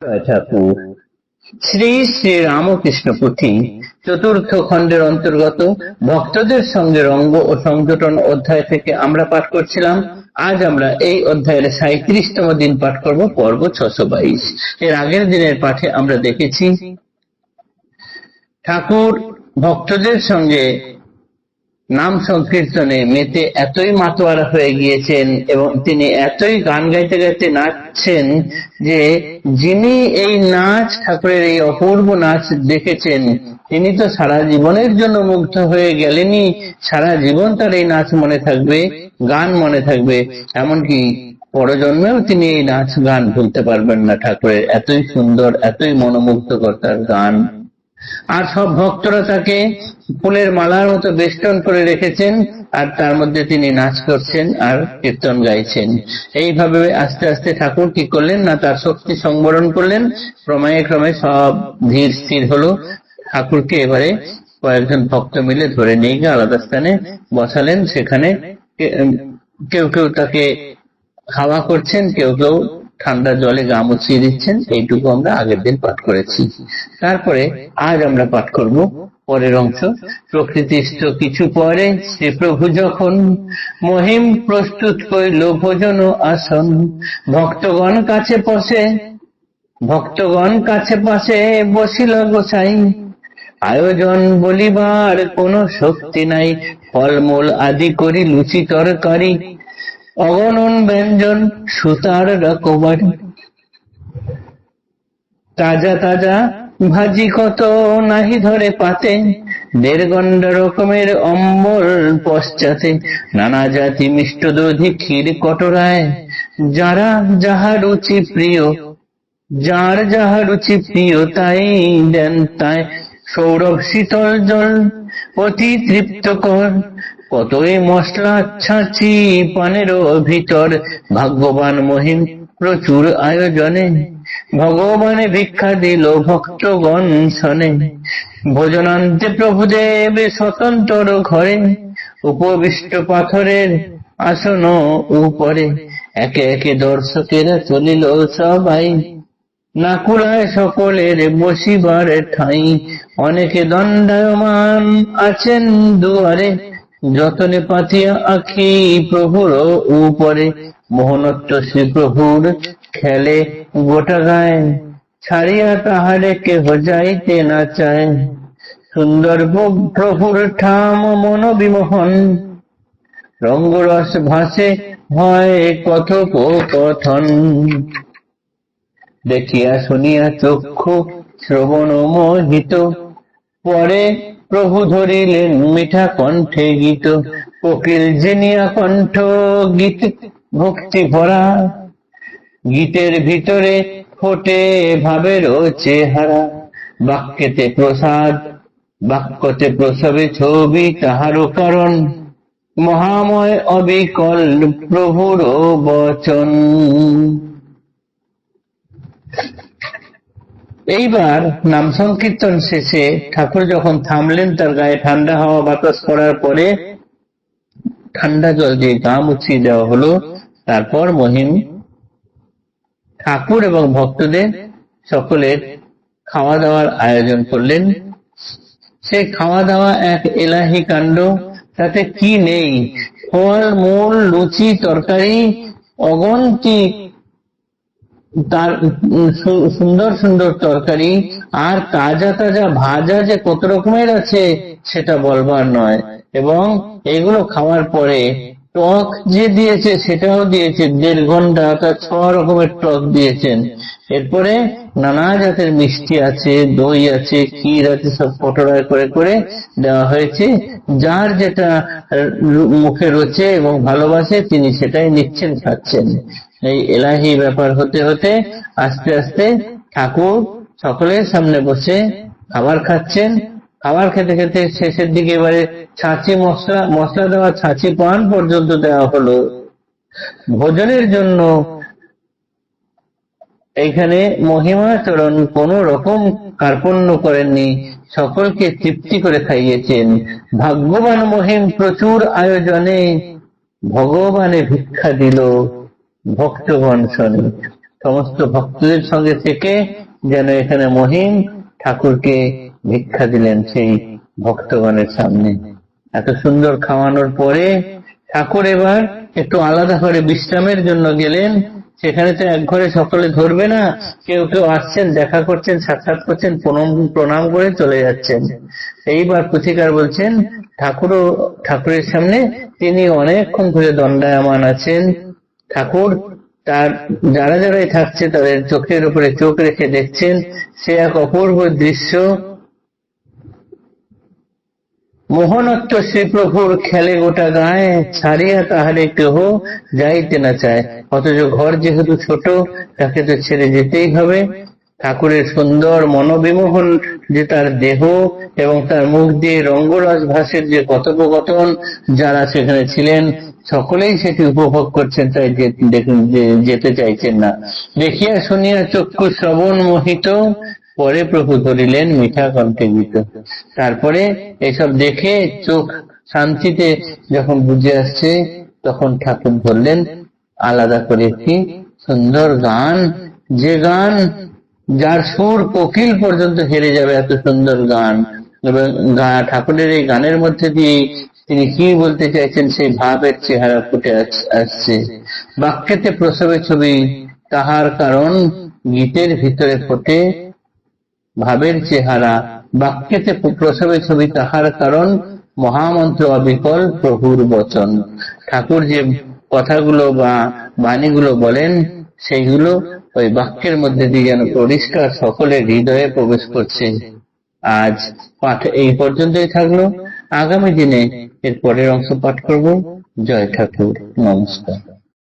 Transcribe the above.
ঠাকুর শ্রী শ্রী রামকৃষ্ণ পুঁথি চতুর্থ খণ্ডের অন্তর্গত ভক্তদের সঙ্গে রঙ্গ ও সংযোজন অধ্যায় থেকে আমরা পাঠ করছিলাম। আজ আমরা এই অধ্যায়ের ৩৭তম দিন পাঠ করব, পর্ব ৬২২। এর আগের দিনের পাঠে আমরা দেখেছি ঠাকুর ভক্তদের সঙ্গে নাম সংকীর্তনে মেতে এতই মাতোয়ারা হয়ে গিয়েছেন এবং তিনি এতই গান গাইতে গাইতে নাচছেন যে যিনি এই নাচ, ঠাকুরের এই অপূর্ব নাচ দেখেছেন, তিনি তো সারা জীবনের জন্য মুগ্ধ হয়ে গেলেনই। সারা জীবন তার এই নাচ মনে থাকবে, গান মনে থাকবে, এমনকি পরজন্মেও তিনি এই নাচ গান ভুলতে পারবেন না। ঠাকুরের এতই সুন্দর, এতই মনোমুগ্ধকর তার গান। আর সব ভক্তরা তাকে ফুলের মালার মতো বেষ্টন করে রেখেছেন, আর তার মধ্যে তিনি নাচ করছেন আর কীর্তন গাইছেন। এইভাবে আস্তে আস্তে ঠাকুর কি করলেন না, তার শক্তি সংবরণ করলেন। ক্রমে ক্রমে সব ধীর স্থির হলো। ঠাকুরকে এবারে কয়েকজন ভক্ত মিলে ধরে নিয়ে গিয়ে আলাদা স্থানে বসালেন। সেখানে কেউ কেউ তাকে হাওয়া করছেন, কেউ কেউ ঠান্ডা জলে গা মুছিয়ে দিচ্ছেন। এইটুকু আমরা আগের দিন পাঠ করেছি। তারপরে আজ আমরা পাঠ করব পরের অংশ। প্রকৃতিস্থ কিছু পরে শ্রীপ্রভু যখন মহিম প্রস্তুত করিল ভোজন আসন, ভক্তগণ কাছে পাশে বসিল গোসাই, আয়োজন বলিবার কোনো শক্তি নাই, ফলমূল আদি করি লুচি তরকারি, অগণন ব্যঞ্জন সুতার রকমারি, তাজা তাজা ভাজি কত নাহি ধরে পাতে, ১.৫ গন্ডা রকমের অম্বল পশ্চাতে, নানা জাতি মিষ্ট দধি ক্ষীর কটরায়, যার যাহা রুচি প্রিয় তাই দেন তাই, সৌরভ শীতল জল অতি তৃপ্তকর, কতই মশলা ছাঁচি পানেরও ভিতর, ভাগ্যবান মহিম প্রচুর আয়োজনে, ভগবানে ভিক্ষা দিল ভক্তগণ শনে, ভোজনান্তে প্রভুদেব স্বতন্ত্র ঘরে, উপবিষ্ট পাথরের আসন উপরে, একে একে দর্শকেরা চলিল সবাই, নাকুলায় সকলের বসিবার ঠাঁই, অনেকে দণ্ডায়মান আছেন দুয়ারে, যতনে পাতিয়া আখি প্রভুর উপরে, মোহনত্ব শ্রীপ্রভুর খেলে গোটা গায়ে, ছাড়িয়া তাহারে কেহ যাইতে না চায়, সুন্দর প্রভুর ঠাম মন বিমোহন, রঙ্গরস ভাসে হয় কথোপকথন, দেখিয়া শুনিয়া চক্ষু শ্রবণ মোহিত, পরে প্রভু ধরিলেন মিঠা কণ্ঠে গীত, কোকিল জিনিয়া কণ্ঠ গীত ভক্তি ভরা, গীতের ভিতরে ফোটে ভাবের চেহারা, বাক্যতে প্রসবে ছবি তাহারও কারণ, মহাময় অবিকল প্রভুর বচন। এইবার নাম সংকীর্তন শেষে ঠাকুর যখন থামলেন, তার গায়ে ঠান্ডা হাওয়া বাতাস করার পরে ঠান্ডা জল দিয়ে গা মুছিয়ে দেওয়া হলো। তারপর মহিম ঠাকুর এবং ভক্তদের সকলের খাওয়া দাওয়ার আয়োজন করলেন। সেই খাওয়া দাওয়া এক এলাহি কাণ্ড। তাতে কি নেই? ফল মূল, লুচি তরকারি, অগন্তি তার সুন্দর সুন্দর তরকারি, আর তাজা তাজা ভাজা যে কত রকমের আছে সেটা বলবার নয়। এবং এগুলো খাওয়ার পরে টক যে দিয়েছে সেটাও দিয়েছে ১.৫ ঘন্টা, অর্থাৎ ৬ রকমের টক দিয়েছেন। এরপরে নানা জাতের মিষ্টি আছে, দই আছে, ক্ষীর আছে, সব কটরায় করে করে দেওয়া হয়েছে। যার যেটা মুখে রোচে এবং ভালোবাসে তিনি সেটাই নিচ্ছেন, খাচ্ছেন। এই এলাহি ব্যাপার হতে হতে আস্তে আস্তে ঠাকুর সকলের সামনে বসে খাবার খাচ্ছেন। খাবার খেতে খেতে শেষের দিকে এবারে ছাঁচি মশলা দেওয়া ছাঁচি পান পর্যন্ত দেওয়া হলো। ভোজনের জন্য এইখানে মহিমাচরণ কোন রকম কার্পণ্য করেননি, সকলকে তৃপ্তি করে খাইয়েছেন। ভাগ্যবান মহিম প্রচুর আয়োজনে, ভগবানে ভিক্ষা দিল ভক্তগণ শনে। সমস্ত ভক্তদের সঙ্গে থেকে যেন এখানে মহিম ঠাকুরকে ভিক্ষা দিলেন সেই ভক্তগণের সামনে। এত সুন্দর খাওয়ানোর পরে ঠাকুর এবার একটু আলাদা করে বিশ্রামের জন্য গেলেন। সেখানে তো এক ঘরে সকলে ধরবে না, কেউ কেউ আসছেন, দেখা করছেন, সাক্ষাৎ করছেন, প্রণাম করে চলে যাচ্ছেন। এইবার পুথিকার বলছেন ঠাকুরের সামনে তিনি অনেকক্ষণ ধরে দণ্ডায়মান আছেন। ঠাকুর তার যারা যারাই থাকছে তাদের চোখের উপরে চোখ রেখে দেখছেন। সে এক অপূর্ব দৃশ্য। মোহনত্ব শ্রীপ্রভুর খেলে গোটা গায়ে, ছাড়িয়া তাহারে কেহ যাইতে না চায়। অথচ ঘর যেহেতু ছোট, তাকে তো ছেড়ে যেতেই হবে। ঠাকুরের সুন্দর মনোবিমোহন যে তার দেহ এবং তার মুখ দিয়ে রঙ্গরস ভাসের যে কথোপকথন, যারা সেখানে ছিলেন সকলেই সেটি উপভোগ করছেন, তাই যেতে চাইছেন না। দেখিয়া শুনিয়া চক্ষু শ্রবণ মোহিত, পরে প্রভু ধরিলেন মিঠা কণ্ঠে গীত। তারপরে এসব দেখে চোখ শান্তিতে যখন বুঝে আসছে, তখন ঠাকুর ধরলেন আলাদা করে একটি সুন্দর গান, যে গান যার সুর কোকিল পর্যন্ত হেরে যাবে, এত সুন্দর গান। এবং ঠাকুরের এই গানের মধ্যে দিয়ে তিনি কি বলতে চাইছেন সেই ভাবের চেহারা ফুটে আসছে। বাক্যেতে প্রসবে ছবি তাহার কারণ, গীতের ভিতরে ফোটে ভাবের চেহারা। বাক্যেতে প্রসবে ছবি তাহার কারণ, মহামন্ত্র অবিকল প্রভুর বচন। ঠাকুর যে কথাগুলো বা বাণীগুলো বলেন, সেইগুলো ওই বাক্যের মধ্যে দিয়ে যেন পরিষ্কার সকলের হৃদয়ে প্রবেশ করছে। আজ পাঠ এই পর্যন্তই থাকলো। আগামী দিনে এর পরের অংশ পাঠ করব। জয় ঠাকুর, নমস্কার।